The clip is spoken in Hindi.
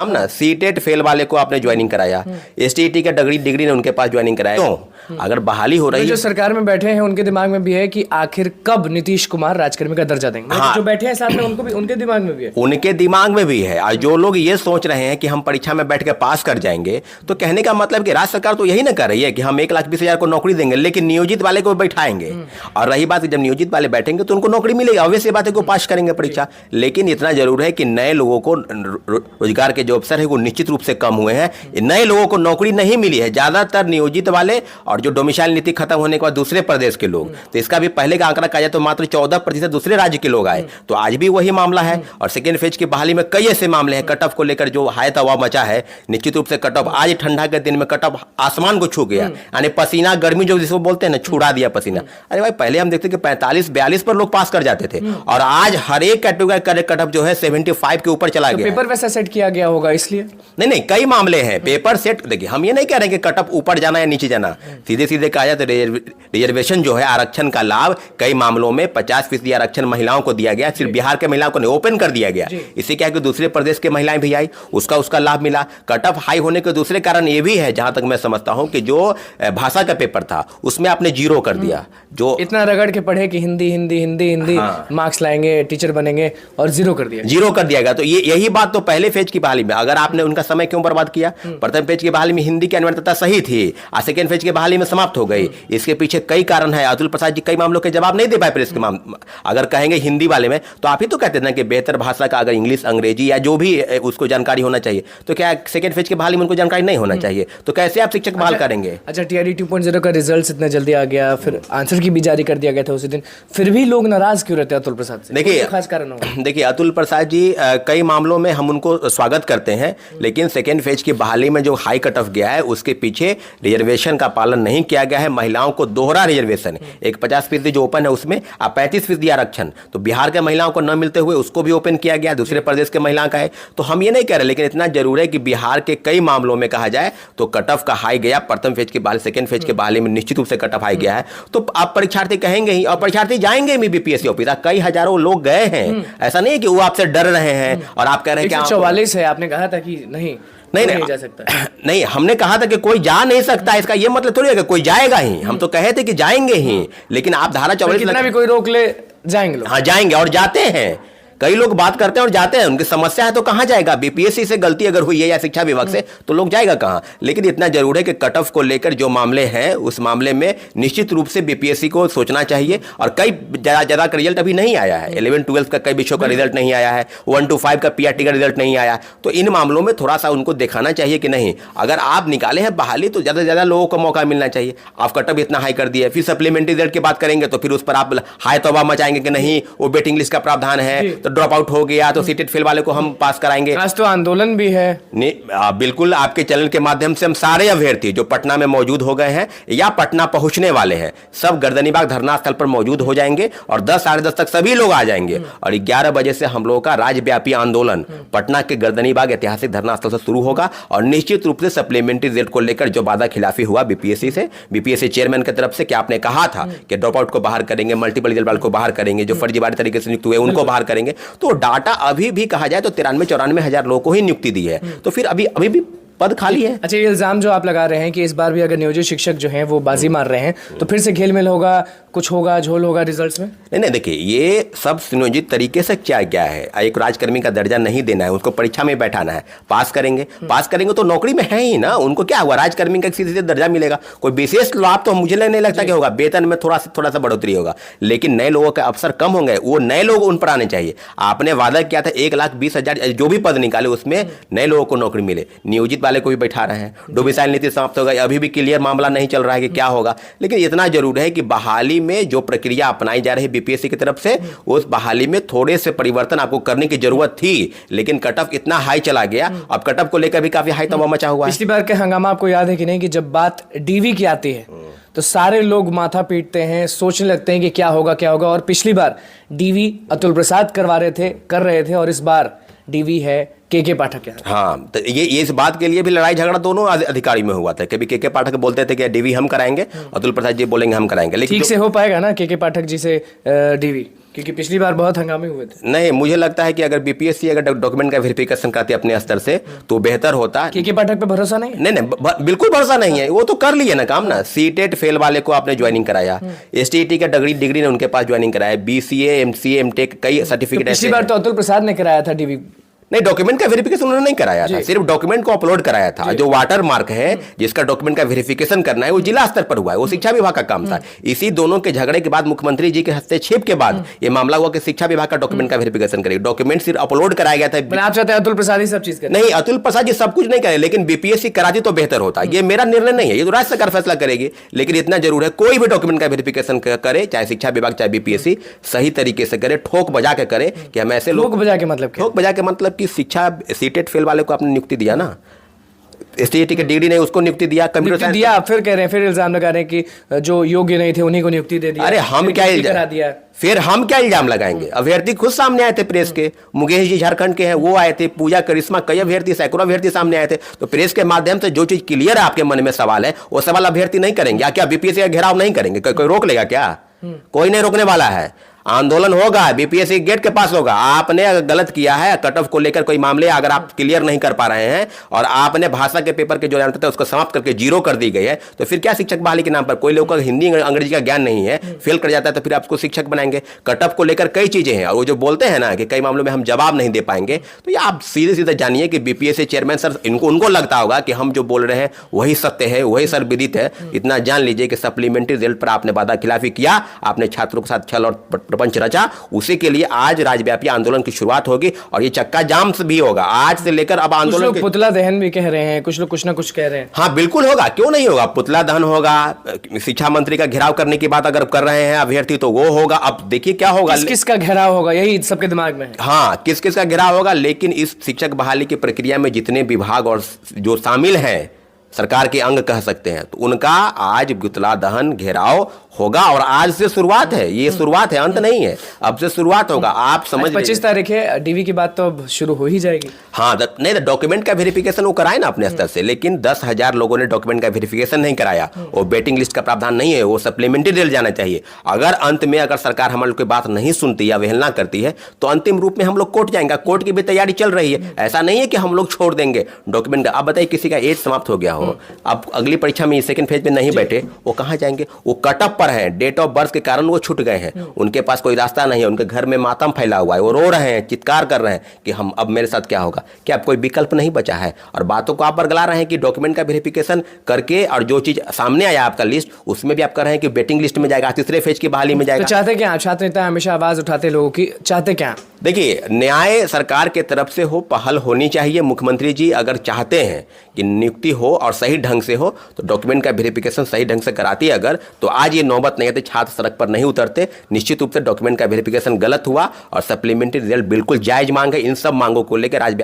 हम ना सीटेट फेल वाले को आपने ज्वाइनिंग कराया, एसटीईटी का डिग्री ने उनके पास ज्वाइनिंग कराया, क्यों? अगर बहाली हो रही है, जो सरकार में बैठे हैं उनके दिमाग में भी है कि आखिर कब नीतीश कुमार राजकर्मी का दर्जा देंगे। हाँ, जो बैठे हैं साथ में उनको भी, उनके दिमाग में भी है, उनके दिमाग में भी है। और जो लोग ये सोच रहे हैं कि हम परीक्षा में बैठ के पास कर जाएंगे, तो कहने का मतलब कि राज्य सरकार तो यही ना कर रही है कि हम 1,20,000 को नौकरी देंगे, लेकिन नियोजित वाले को बैठाएंगे। और रही बात, जब नियोजित वाले बैठेंगे तो उनको नौकरी मिलेगी, ऑब्वियस बात है, को पास करेंगे परीक्षा। लेकिन इतना जरूर है कि नए लोगों को रोजगार के जो अवसर है वो निश्चित रूप से कम हुए हैं। नए लोगों को नौकरी नहीं मिली है, ज्यादातर नियोजित वाले और जो डोमिसाइल नीति खत्म होने के बाद दूसरे प्रदेश के लोग। तो इसका भी पहले का आंकड़ा कहा जाए तो मात्र 14% दूसरे राज्य के लोग आए। तो आज भी वही मामला है। और सेकेंड फेज की बहाली में कई ऐसे मामले हैं, कट ऑफ को लेकर जो हाय तवा मचा है। निश्चित रूप से कट ऑफ आज ठंडा के दिन में कट ऑफ आसमान को छू गया, यानी पसीना गर्मी जो जिसको बोलते हैं ना, छुड़ा दिया पसीना। अरे भाई, पहले हम देखते कि 45-42 पर लोग पास कर जाते थे, और आज हर एक कैटेगरी कट ऑफ जो है 75 के ऊपर चला गया। पेपर वैसा सेट किया गया होगा इसलिए। नहीं, कई मामले हैं पेपर सेट। देखिए, हम ये नहीं कह रहे कि कट ऑफ ऊपर जाना या नीचे जाना, सीधे सीधे कहा जाए तो रिजर्वेशन जो है, आरक्षण का लाभ कई मामलों में 50% आरक्षण महिलाओं को दिया गया, सिर्फ बिहार के महिलाओं को नहीं, ओपन कर दिया गया। इससे क्या है कि दूसरे प्रदेश के महिलाएं भी आई, उसका लाभ मिला। कट ऑफ हाई होने के दूसरे कारण ये भी है, जहां तक मैं समझता हूं, कि जो भाषा का पेपर था उसमें आपने 0 कर दिया। जो इतना रगड़ के पढ़े कि हिंदी हिंदी हिंदी हिंदी, मार्क्स लाएंगे, टीचर बनेंगे, और 0 कर दिया, 0 कर दिया गया। तो यही बात तो पहले फेज की बहाली में, अगर आपने उनका समय क्यों बर्बाद किया? प्रथम फेज की बहाली में हिंदी की अनिवार्यता सही थी, और सेकेंड फेज की बहाली में समाप्त हो गई। इसके पीछे कई कारण है। अतुल प्रसाद जी कई मामलों के जवाब नहीं दे पाए प्रेस के मामले। अगर कहेंगे हिंदी वाले में, तो आप ही तो कहते हैं कि बेहतर भाषा का अगर इंग्लिश, अंग्रेजी या जो भी उसको जानकारी होना चाहिए, तो क्या सेकेंड फेज की बहाली में उनको जानकारी नहीं होना चाहिए? तो कैसे आप शिक्षक बहाल करेंगे? अच्छा, TRD 2.0 का रिजल्ट इतना जल्दी आ गया, फिर आंसर की भी जारी कर दिया गया था उसी दिन, फिर भी लोग नाराज क्यों रहते हैं अतुल प्रसाद से? देखिए, खास कारण होगा। देखिए, अतुल प्रसाद जी कई मामलों में हम उनको स्वागत करते हैं, लेकिन सेकेंड फेज की बहाली में जो हाई कट ऑफ गया है उसके पीछे रिजर्वेशन का पालन नहीं किया गया है। महिलाओं को दोहरा रिजर्वेशन, एक 50% जो ओपन है उसमें 35% आरक्षण, तो बिहार के महिलाओं को न मिलते हुए उसको भी ओपन किया गया, दूसरे प्रदेश के महिलाओं का है। तो हम ये नहीं कह रहे, लेकिन इतना जरूर है कि बिहार के कई मामलों में कहा जाए तो कट ऑफ का हाई गया। प्रथम फेज के बहाली, सेकेंड फेज के बहाली में निश्चित रूप से कट ऑफ हाई गया है। तो आप परीक्षार्थी कहेंगे ही, और परीक्षार्थी जाएंगे भी बीपीएससी ऑफिस। कई हजारों लोग गए हैं, ऐसा नहीं है कि वो आपसे डर रहे हैं और आप कह रहे हैं कि 144 है, आपने कहा था कि नहीं जा सकता। नहीं, हमने कहा था कि कोई जा नहीं सकता, इसका ये मतलब थोड़ी है कि कोई जाएगा ही। हम तो कहे थे कि जाएंगे ही, लेकिन आप धारा 44 कितना भी कोई रोक ले, जाएंगे लोग। हाँ, जाएंगे और जाते हैं। कई लोग बात करते हैं और जाते हैं, उनकी समस्या है तो कहां जाएगा? बीपीएससी से गलती अगर हुई है या शिक्षा विभाग से, तो लोग जाएगा कहां? लेकिन इतना जरूर है कि कट ऑफ को लेकर जो मामले हैं, उस मामले में निश्चित रूप से बीपीएससी को सोचना चाहिए। और कई ज्यादा का रिजल्ट अभी नहीं आया है, 11-12 का कई विषयों का रिजल्ट नहीं आया है, 1 to 5 का पीआरटी का रिजल्ट नहीं आया। तो इन मामलों में थोड़ा सा उनको दिखाना चाहिए कि नहीं, अगर आप निकाले हैं बहाली तो ज्यादा से ज्यादा लोगों को मौका मिलना चाहिए। आप कट ऑफ इतना हाई कर दिए, फिर सप्लीमेंट्री रिजल्ट की बात करेंगे तो फिर उस पर आप हाई तौबा मचाएंगे कि नहीं, वो वेटिंग लिस्ट का प्रावधान है, तो ड्रॉप आउट हो गया तो सीटेट फेल वाले को हम पास कराएंगे। आज तो आंदोलन भी है। बिल्कुल, आपके चैनल के माध्यम से हम सारे अभ्यर्थी जो पटना में मौजूद हो गए हैं या पटना पहुंचने वाले हैं, सब गर्दनीबाग धरना स्थल पर मौजूद हो जाएंगे, और 10 साढ़े 10 तक सभी लोग आ जाएंगे। और 11 बजे से हम लोगों का राज्यव्यापी आंदोलन पटना के गर्दनीबाग ऐतिहासिक धरना स्थल से शुरू होगा। और निश्चित रूप से सप्लीमेंट्री रिजल्ट को लेकर जो वादा खिलाफी हुआ बीपीएससी से, बीपीएससी चेयरमैन की तरफ से, कि आपने कहा था कि ड्रॉप आउट को बाहर करेंगे, मल्टीपल रिजल्ट वाले को बाहर करेंगे, जो फर्जीवाड़े तरीके से नियुक्त हुए उनको बाहर करेंगे, तो डाटा अभी भी कहा जाए तो 93-94 हजार लोगों को ही नियुक्ति दी है। तो फिर अभी भी पद खाली है। अच्छा, ये इल्जाम जो आप लगा रहे हैं कि इस बार भी अगर नियोजित शिक्षक जो हैं वो बाजी मार रहे हैं, तो फिर से घेल मेल होगा, कुछ होगा, झोल होगा रिजल्ट्स में? नहीं, देखिए, ये सब सुनियोजित तरीके से क्या है। एक राजकर्मी का दर्जा नहीं देना है, उसको परीक्षा में बैठाना है, पास करेंगे तो नौकरी में है ही ना। उनको क्या हुआ, राजकर्मी का सीधे दर्जा मिलेगा, कोई विशेष लाभ तो मुझे नहीं लगता कि होगा। वेतन में थोड़ा सा बढ़ोतरी होगा, लेकिन नए लोगों के अवसर कम होंगे, वो नए लोग उन पर आने चाहिए। आपने वादा किया था 1,20,000 जो भी पद निकाले उसमें नए लोगों को नौकरी मिले, नियोजित वाले को भी बैठा रहे हैं। डोमिसाइल नीति समाप्त हो गई, अभी भी क्लियर मामला नहीं चल रहा है कि क्या होगा। लेकिन इतना जरूर है कि बहाली में जो प्रक्रिया अपनाई जा रही है बीपीएससी की तरफ से, उस बहाली में थोड़े से परिवर्तन आपको करने की जरूरत थी, लेकिन कट ऑफ इतना हाई चला गया। अब कट ऑफ को लेकर भी काफी हाई तबाह मचा हुआ है। पिछली बार के हंगामा आपको याद है कि नहीं, कि जब बात डीवी की आती है तो सारे लोग माथा पीटते हैं, सोचने लगते हैं कि क्या होगा। और पिछली बार डीवी अतुल प्रसाद कर रहे थे, और इस बार डीवी है के पाठक है। हाँ, तो ये इस बात के लिए भी लड़ाई झगड़ा दोनों अधिकारी में हुआ था। कभी के पाठक बोलते थे कि डीवी हम कराएंगे, अतुल प्रसाद जी बोलेंगे हम कराएंगे। लेकिन ठीक से हो पाएगा ना के पाठक जी से डीवी? क्योंकि पिछली बार बहुत हंगामे हुए थे। नहीं, मुझे लगता है कि अगर बीपीएससी अगर डॉक्यूमेंट का वेरिफिकेशन करती अपने स्तर से तो बेहतर होता। के पाठक पे भरोसा नहीं है? नहीं, बिल्कुल भरोसा नहीं है। वो तो कर लिए ना काम ना। सीटेट फेल वाले को आपने ज्वाइनिंग कराया, एसटीईटी का डिग्री ने उनके पास ज्वाइनिंग कराया, बीसीए, एमसीए, एमटेक कई सर्टिफिकेट। पिछली बार तो अतुल प्रसाद ने कराया था डीवी। नहीं, डॉक्यूमेंट का वेरिफिकेशन उन्होंने नहीं कराया था, सिर्फ डॉक्यूमेंट को अपलोड कराया था। जो वाटर मार्क है जिसका डॉक्यूमेंट का वेरिफिकेशन करना है वो जिला स्तर पर हुआ है, वो शिक्षा विभाग का काम था। इसी दोनों के झगड़े के बाद मुख्यमंत्री जी के हस्तक्षेप के बाद ये मामला हुआ कि शिक्षा विभाग का डॉक्यूमेंट का वेरिफिकेशन करेगी। डॉक्यूमेंट सिर्फ अपलोड कराया गया था। आप चाहते हैं अतुल प्रसाद ही सब चीज करें? नहीं, अतुल प्रसाद जी सब कुछ नहीं करे, लेकिन बीपीएससी कराती तो बेहतर होता। ये मेरा निर्णय नहीं है, ये तो राज्य सरकार फैसला करेगी। लेकिन इतना जरूर है, कोई भी डॉक्यूमेंट का वेरिफिकेशन करे, चाहे शिक्षा विभाग चाहे बीपीएससी, सही तरीके से करे, ठोक बजा के करे। कि हम ऐसे ठोक बजा के मतलब क्या? ठोक बजा के मतलब कि शिक्षा सीटेट फेल वाले को आपने नियुक्ति दिया ना, एसटीईटी के डिग्री नहीं उसको नियुक्ति दिया, कंप्यूटर दिया, फिर कह रहे हैं, फिर इल्जाम लगा रहे हैं कि जो योग्य नहीं थे उन्हीं को नियुक्ति दे दिया। अरे हम क्या करा दिया? फिर हम क्या इल्जाम लगाएंगे? अभ्यर्थी खुद सामने आए थे प्रेस के, मुकेश जी झारखंड के हैं, वो आए थे, पूजा करिश्मा, कई अभ्यर्थी, सैकड़ों अभ्यर्थी सामने आए थे। तो प्रेस के माध्यम से जो चीज क्लियर है आपके मन में सवाल है, वो सवाल अभ्यर्थी नहीं करेंगे। क्या बीपीएससी का घेराव नहीं करेंगे? कोई रोक लेगा क्या? कोई नहीं रोकने वाला है। आंदोलन होगा, बीपीएससी गेट के पास होगा। आपने अगर गलत किया है, कट ऑफ को लेकर कोई मामले अगर आप क्लियर नहीं कर पा रहे हैं और आपने भाषा के पेपर के जो जानते थे उसको समाप्त करके जीरो कर दी गई है, तो फिर क्या शिक्षक बहाली के नाम पर? कोई लोग का हिंदी अंग्रेजी का ज्ञान नहीं है, फेल कर जाता है, तो फिर आपको शिक्षक बनाएंगे? कट ऑफ को लेकर कई चीजें हैं, और वो जो बोलते हैं ना कि कई मामलों में हम जवाब नहीं दे पाएंगे, तो ये आप सीधे सीधे जानिए कि बीपीएससी चेयरमैन सर उनको लगता होगा कि हम जो बोल रहे हैं वही सत्य है, वही सर विदित है। इतना जान लीजिए कि सप्लीमेंट्री रिजल्ट पर आपने वादा खिलाफी किया, आपने छात्रों के साथ छल और प्रपंच रचा। उसी के लिए आज राज्यव्यापी आंदोलन की शुरुआत होगी और ये चक्का जाम भी होगा आज से लेकर अब आंदोलन। कुछ लोग पुतला दहन भी कह रहे हैं, कुछ लोग कुछ ना कुछ कह रहे हैं। हाँ बिल्कुल होगा, क्यों नहीं होगा? पुतला दहन होगा, शिक्षा मंत्री का घेराव करने की बात अगर कर रहे हैं अभ्यर्थी तो वो होगा। अब देखिए क्या होगा, किसका घेराव होगा, यही सबके दिमाग में है। हाँ, किस किस का घेराव होगा। लेकिन इस शिक्षक बहाली की प्रक्रिया में जितने विभाग और जो शामिल हैं, सरकार के अंग कह सकते हैं, तो उनका आज पुतला दहन घेराव होगा। और आज से शुरुआत है, ये शुरुआत है, अंत नहीं है, अब से शुरुआत होगा। आप समझ 25 तारीख है, डीवी की बात तो अब शुरू हो ही जाएगी। हाँ, नहीं, डॉक्यूमेंट का वेरिफिकेशन वो कराए ना अपने स्तर से, लेकिन 10,000 लोगों ने डॉक्यूमेंट का वेरिफिकेशन नहीं कराया। वो वेटिंग लिस्ट का प्रावधान नहीं है, वो सप्लीमेंट्री रिजल्ट जाना चाहिए। अगर अंत में अगर सरकार हम लोग की बात नहीं सुनती या अवहेलना करती है तो अंतिम रूप में हम लोग कोर्ट जाएंगे। कोर्ट की भी तैयारी चल रही है, ऐसा नहीं है कि हम लोग छोड़ देंगे डॉक्यूमेंट का। अब बताइए किसी का एज समाप्त हो गया हो, अब अगली परीक्षा में सेकंड फेज में नहीं बैठे, वो कहाँ जाएंगे? वो कटअप पर हैं, डेट ऑफ बर्थ के कारण वो छूट गए हैं, उनके पास कोई रास्ता नहीं है, उनके घर में मातम फैला हुआ है, वो रो रहे हैं, चित्कार कर रहे हैं कि हम अब मेरे साथ क्या होगा। क्या अब कोई विकल्प नहीं बचा है? और बातों को आप बरगला रहे हैं कि डॉक्यूमेंट का वेरिफिकेशन करके और जो चीज सामने आया आपका लिस्ट, उसमें भी आप कर रहे हैं कि वेटिंग लिस्ट में जाएगा, तीसरे फेज की बहाली में जाएगा। तो चाहते क्या? छात्र नेता हमेशा आवाज उठाते लोगों की, चाहते क्या? देखिए, न्याय सरकार के तरफ से हो, पहल होनी चाहिए। मुख्यमंत्री जी अगर चाहते हैं कि नियुक्ति हो और सही ढंग से हो तो डॉक्यूमेंट का वेरिफिकेशन सही ढंग से कराती है अगर, तो आज ये नौबत नहीं आती, छात्र सड़क पर नहीं उतरते। निश्चित रूप से डॉक्यूमेंट का वेरिफिकेशन गलत हुआ और सप्लीमेंट्री रिजल्ट बिल्कुल जायज मांग है। इन सब मांगों को लेकर आज